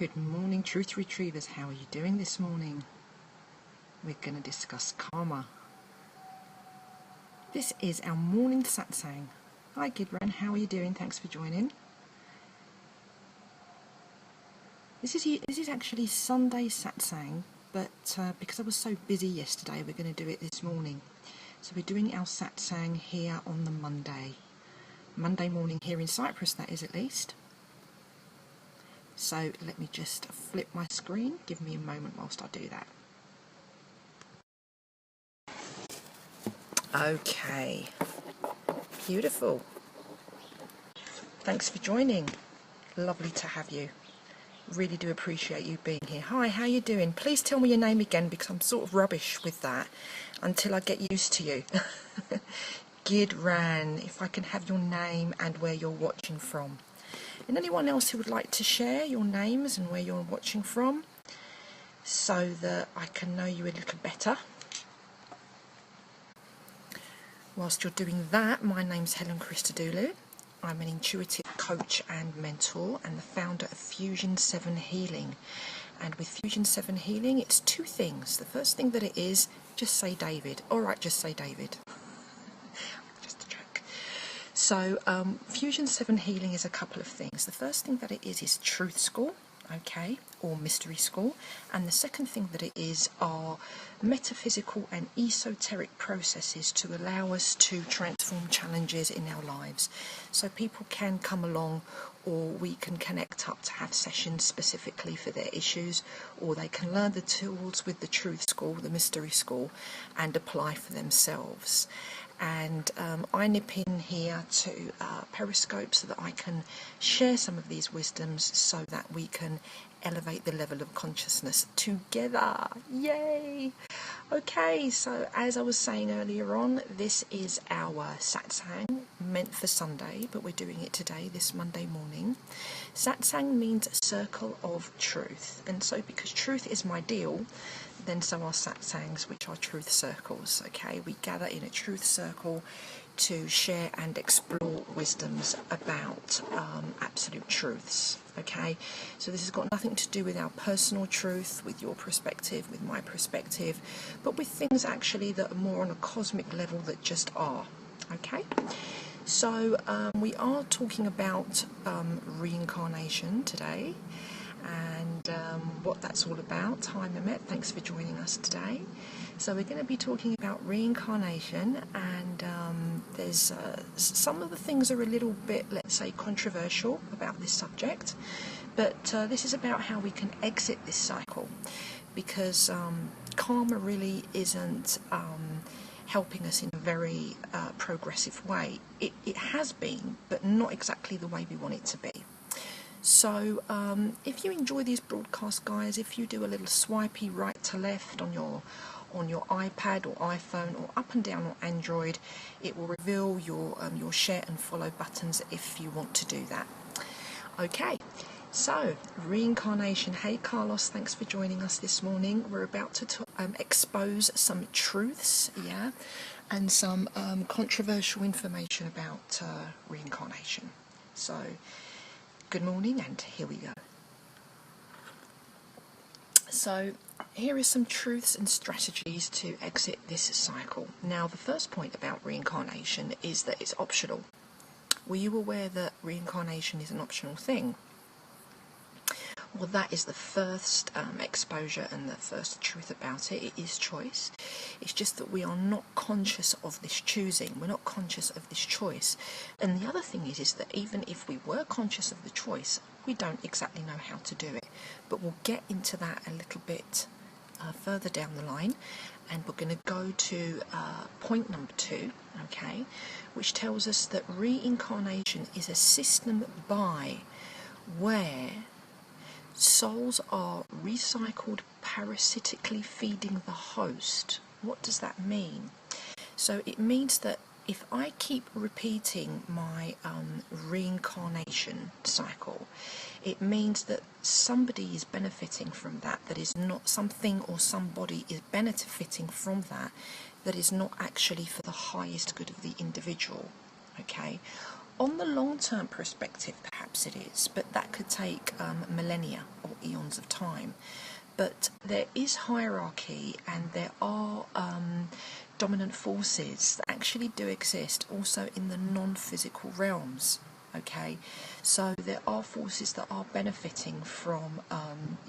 Good morning, Truth Retrievers. How are you doing this morning? We're going to discuss karma. This is our morning satsang. Hi Gidran, how are you doing? Thanks for joining. This is actually Sunday satsang, but because I was so busy yesterday, we're going to do it this morning. So we're doing our satsang here on the Monday morning here in Cyprus, that is at least. So let me just flip my screen. Give me a moment whilst I do that. Okay, beautiful. Thanks for joining. Lovely to have you. Really do appreciate you being here. Hi, how you doing? Please tell me your name again because I'm sort of rubbish with that until I get used to you. Gidran, if I can have your name and where you're watching from. And anyone else who would like to share your names and where you're watching from so that I can know you a little better. Whilst you're doing that, my name's Helen Christodoulou. I'm an intuitive coach and mentor and the founder of Fusion 7 Healing. And with Fusion 7 Healing, it's two things. The first thing that it is, just say David. All right, just say David. Just a joke. So Fusion 7 Healing is a couple of things. The first thing that it is Truth School, okay, or Mystery School. And the second thing that it is are metaphysical and esoteric processes to allow us to transform challenges in our lives. So people can come along, or we can connect up to have sessions specifically for their issues, or they can learn the tools with the Truth School, the Mystery School, and apply for themselves. And I nip in here to Periscope so that I can share some of these wisdoms so that we can elevate the level of consciousness together. Yay! Okay, so as I was saying earlier on, this is our satsang meant for Sunday, but we're doing it today, this Monday morning. Satsang means circle of truth, and so because truth is my deal, then so are satsangs, which are truth circles. Okay, we gather in a truth circle to share and explore wisdoms about absolute truths. Okay, so this has got nothing to do with our personal truth, with your perspective, with my perspective, but with things actually that are more on a cosmic level that just are. Okay, so we are talking about reincarnation today, and what that's all about. Hi Mehmet, thanks for joining us today. So we're going to be talking about reincarnation, and there's some of the things are a little bit, let's say, controversial about this subject, but this is about how we can exit this cycle, because karma really isn't helping us in a very progressive way. It has been, but not exactly the way we want it to be. So if you enjoy these broadcasts, guys, if you do a little swipey right to left on your iPad or iPhone or up and down on Android, it will reveal your share and follow buttons if you want to do that. Okay, so reincarnation. Hey Carlos, thanks for joining us this morning. We're about to expose some truths, yeah, and some controversial information about reincarnation. So good morning, and here we go. So here is some truths and strategies to exit this cycle. Now, the first point about reincarnation is that it's optional. Were you aware that reincarnation is an optional thing? Well, that is the first exposure and the first truth about it. It is choice. It's just that we are not conscious of this choosing. We're not conscious of this choice. And the other thing is that even if we were conscious of the choice, we don't exactly know how to do it. But we'll get into that a little bit further down the line. And we're going to go to point number 2, okay, which tells us that reincarnation is a system by where souls are recycled parasitically feeding the host. What does that mean? So it means that if I keep repeating my reincarnation cycle, it means that somebody is benefiting from that, that is not something, or somebody is benefiting from that, that is not actually for the highest good of the individual. Okay, On the long-term perspective, perhaps it is, but that could take millennia or eons of time. But there is hierarchy, and there are dominant forces that actually do exist also in the non-physical realms. Okay, so there are forces that are benefiting from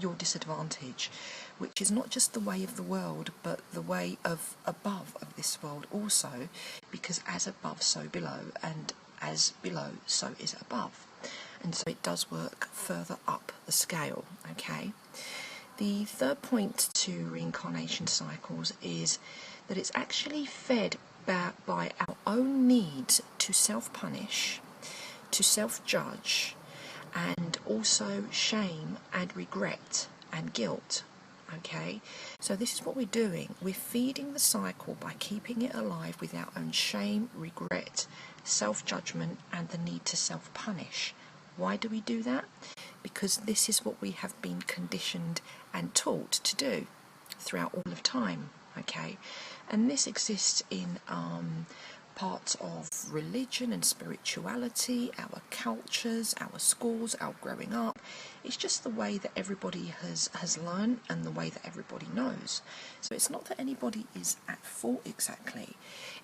your disadvantage, which is not just the way of the world, but the way of above of this world also, because as above, so below, and as below, so is above. And so it does work further up the scale, okay? The third point to reincarnation cycles is that it's actually fed by our own needs to self-punish, to self-judge, and also shame and regret and guilt. Okay, so this is what we're doing. We're feeding the cycle by keeping it alive with our own shame, regret, self-judgment, and the need to self-punish. Why do we do that? Because this is what we have been conditioned and taught to do throughout all of time. Okay, and this exists in parts of religion and spirituality, our cultures, our schools, our growing up. It's just the way that everybody has learned and the way that everybody knows. So it's not that anybody is at fault exactly,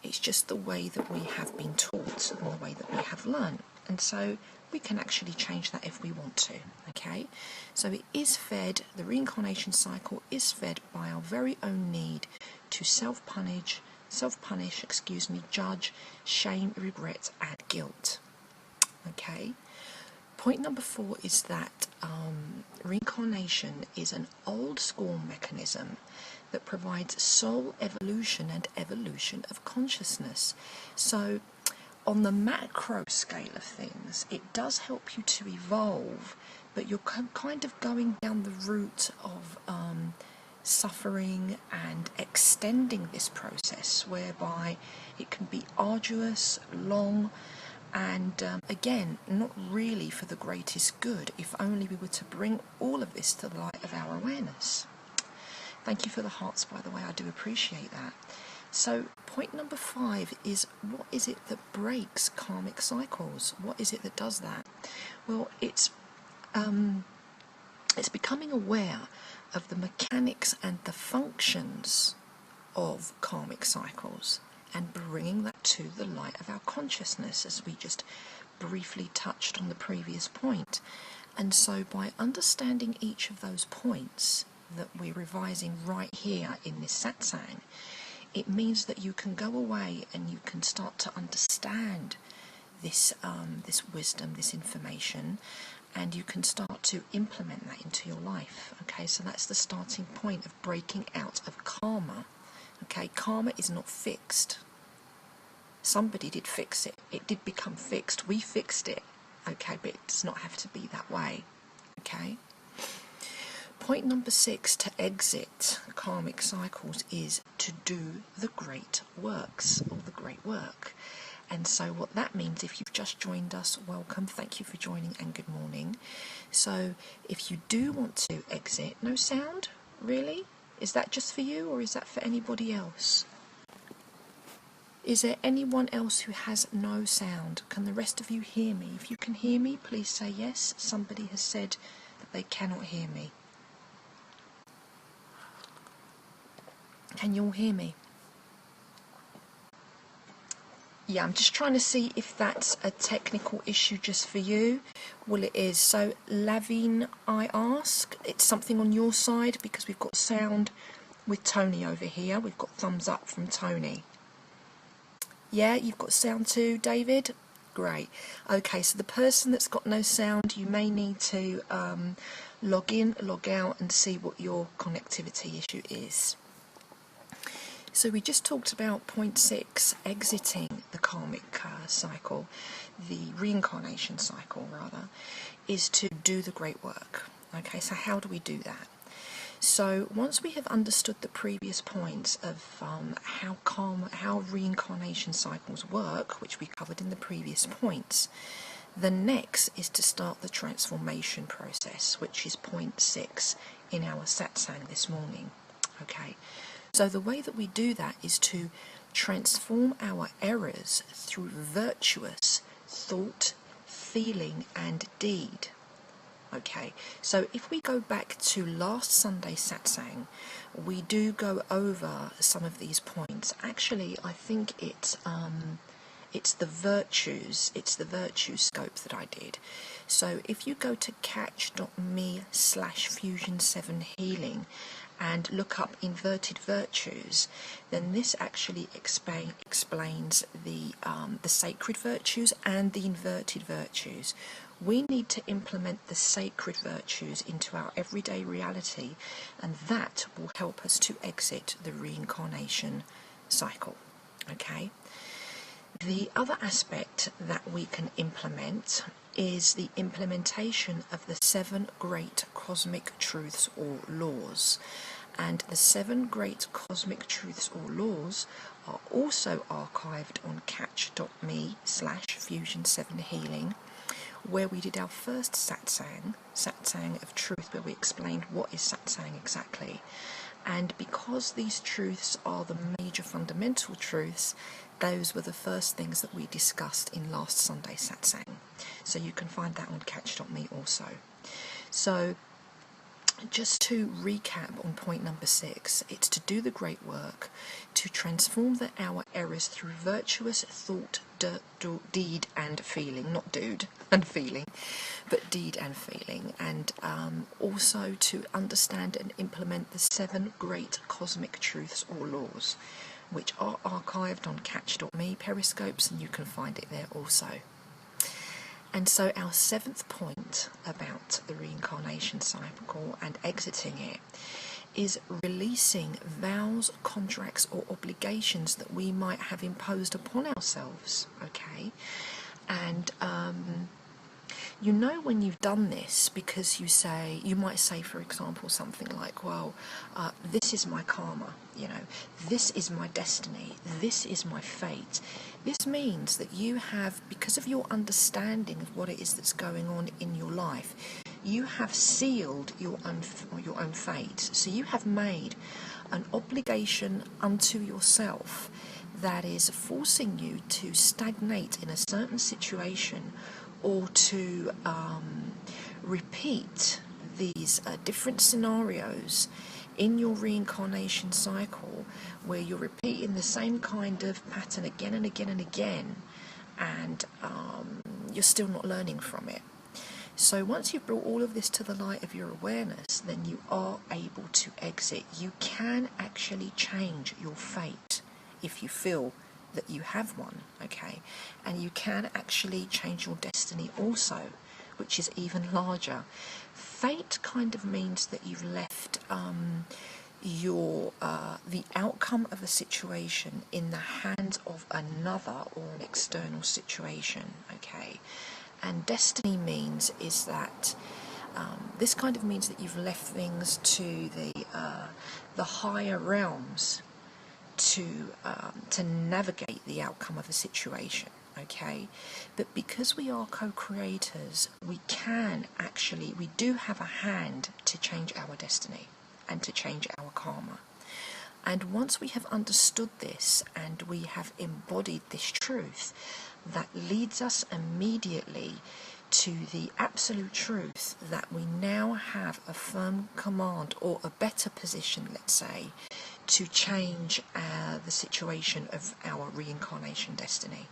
it's just the way that we have been taught and the way that we have learned. And so we can actually change that if we want to, okay? So it is fed, the reincarnation cycle is fed by our very own need to self-punish, judge, shame, regret, and guilt. Okay. Point number 4 is that reincarnation is an old school mechanism that provides soul evolution and evolution of consciousness. So on the macro scale of things, it does help you to evolve, but you're kind of going down the route of suffering and extending this process, whereby it can be arduous, long, and again, not really for the greatest good, if only we were to bring all of this to the light of our awareness. Thank you for the hearts, by the way, I do appreciate that. So point number 5 is, what is it that breaks karmic cycles? What is it that does that? Well, it's becoming aware of the mechanics and the functions of karmic cycles and bringing that to the light of our consciousness, as we just briefly touched on the previous point. And so by understanding each of those points that we're revising right here in this satsang, it means that you can go away and you can start to understand this wisdom, this information, and you can start to implement that into your life. Okay, so that's the starting point of breaking out of karma. Okay, karma is not fixed. Somebody did fix it. It did become fixed. We fixed it. Okay, but it does not have to be that way. Okay. Point number 6 to exit karmic cycles is to do the great works, or the great work. And so what that means, if you've just joined us, welcome, thank you for joining, and good morning. So if you do want to exit, no sound, really? Is that just for you, or is that for anybody else? Is there anyone else who has no sound? Can the rest of you hear me? If you can hear me, please say yes. Somebody has said that they cannot hear me. Can you all hear me? Yeah, I'm just trying to see if that's a technical issue just for you. Well, it is. So, Lavine, I ask, it's something on your side, because we've got sound with Tony over here. We've got thumbs up from Tony. Yeah, you've got sound too, David? Great. Okay, so the person that's got no sound, you may need to log in, log out, and see what your connectivity issue is. So we just talked about point 6, exiting the karmic cycle, the reincarnation cycle rather, is to do the great work. Okay, so how do we do that? So once we have understood the previous points of how reincarnation cycles work, which we covered in the previous points, the next is to start the transformation process, which is point 6 in our satsang this morning. Okay. So the way that we do that is to transform our errors through virtuous, thought, feeling and deed. Okay, so if we go back to last Sunday satsang, we do go over some of these points. Actually, I think it's the virtues scope that I did. So if you go to catch.me/fusion7healing and look up inverted virtues, then this actually explains the sacred virtues and the inverted virtues. We need to implement the sacred virtues into our everyday reality, and that will help us to exit the reincarnation cycle. Okay? The other aspect that we can implement is the implementation of the 7 great cosmic truths or laws. And the 7 great cosmic truths or laws are also archived on catch.me/fusion7healing, where we did our first satsang of truth, where we explained what is satsang exactly. And because these truths are the major fundamental truths, those were the first things that we discussed in last Sunday satsang. So you can find that on catch.me also. So just to recap on point number 6, it's to do the great work, to transform our errors through virtuous thought, deed and feeling, not dude and feeling, but deed and feeling, and also to understand and implement the 7 great cosmic truths or laws, which are archived on catch.me periscopes, and you can find it there also. And so our 7th point about the reincarnation cycle and exiting it is releasing vows, contracts or obligations that we might have imposed upon ourselves, okay? And you know when you've done this, because you might say, for example, something like, well, this is my karma, this is my destiny, this is my fate. This means that you have, because of your understanding of what it is that's going on in your life, you have sealed your own fate. So you have made an obligation unto yourself that is forcing you to stagnate in a certain situation, or to repeat these different scenarios in your reincarnation cycle, where you're repeating the same kind of pattern again and again and again, and you're still not learning from it. So once you've brought all of this to the light of your awareness, then you are able to exit. You can actually change your fate if you feel that you have one, okay? And you can actually change your destiny also, which is even larger. Fate kind of means that you've left the outcome of a situation in the hands of another or an external situation, okay? And destiny means is that this kind of means that you've left things to the higher realms to navigate the outcome of a situation, okay? But because we are co-creators, we do have a hand to change our destiny and to change our karma. And once we have understood this and we have embodied this truth, that leads us immediately to the absolute truth that we now have a firm command, or a better position, let's say, to change the situation of our reincarnation destiny,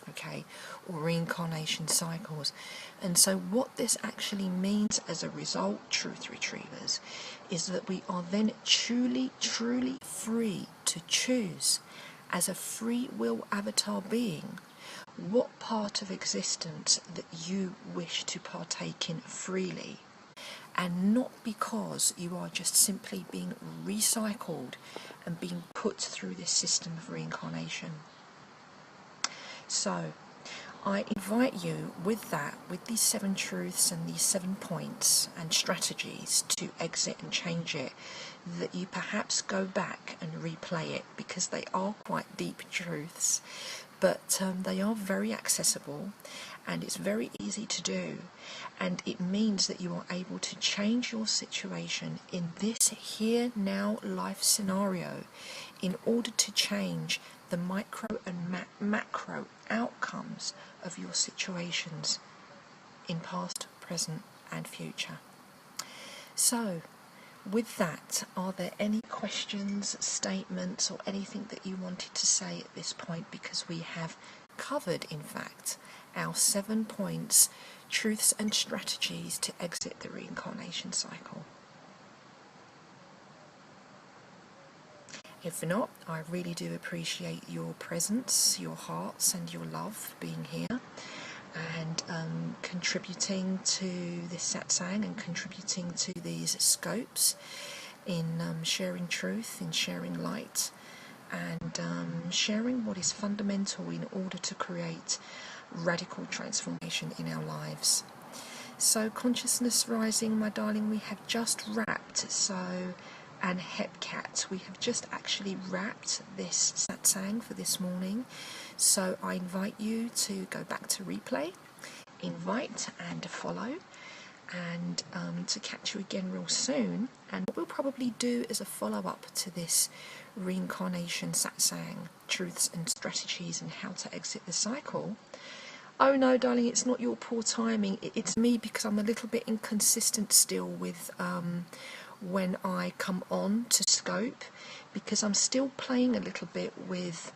okay, or reincarnation cycles. And so what this actually means as a result, truth retrievers, is that we are then truly free to choose, as a free will avatar being, what part of existence that you wish to partake in freely, and not because you are just simply being recycled and being put through this system of reincarnation. So I invite you with these 7 truths and these 7 points and strategies to exit and change it, that you perhaps go back and replay it, because they are quite deep truths, but they are very accessible, and it's very easy to do, and it means that you are able to change your situation in this here now life scenario in order to change the micro and macro outcomes of your situations in past, present and future. So with that, are there any questions, statements or anything that you wanted to say at this point? Because we have covered, in fact, our 7 points, truths and strategies to exit the reincarnation cycle. If not, I really do appreciate your presence, your hearts and your love being here and contributing to this satsang and contributing to these scopes in sharing truth, in sharing light and sharing what is fundamental in order to create radical transformation in our lives. So consciousness rising, my darling, we have just wrapped, and Hepcat, we have just actually wrapped this satsang for this morning. So I invite you to go back to replay, invite and follow, and to catch you again real soon. And what we'll probably do as a follow-up to this reincarnation satsang, truths and strategies and how to exit the cycle. Oh no, darling, it's not your poor timing. It's me, because I'm a little bit inconsistent still with when I come on to scope, because I'm still playing a little bit with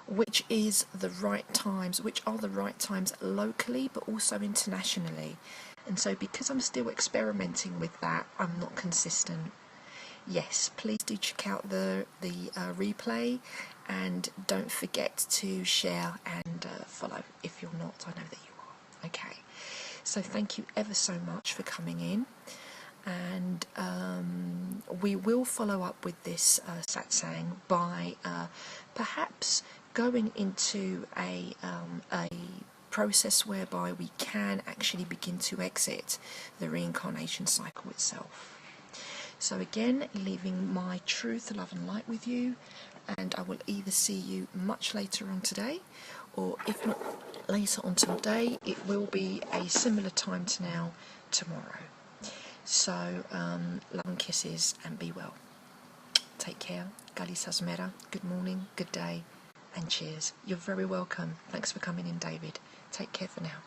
which are the right times locally but also internationally. And so because I'm still experimenting with that, I'm not consistent. Yes, please do check out the replay, and don't forget to share and follow if you're not. I know that you are. Okay, so thank you ever so much for coming in, and we will follow up with this satsang by perhaps going into a process whereby we can actually begin to exit the reincarnation cycle itself. So again, leaving my truth, love and light with you, and I will either see you much later on today, or if not later on today, it will be a similar time to now tomorrow. So love and kisses and be well. Take care. Gali Sazmera. Good morning, good day and cheers. You're very welcome. Thanks for coming in, David. Take care for now.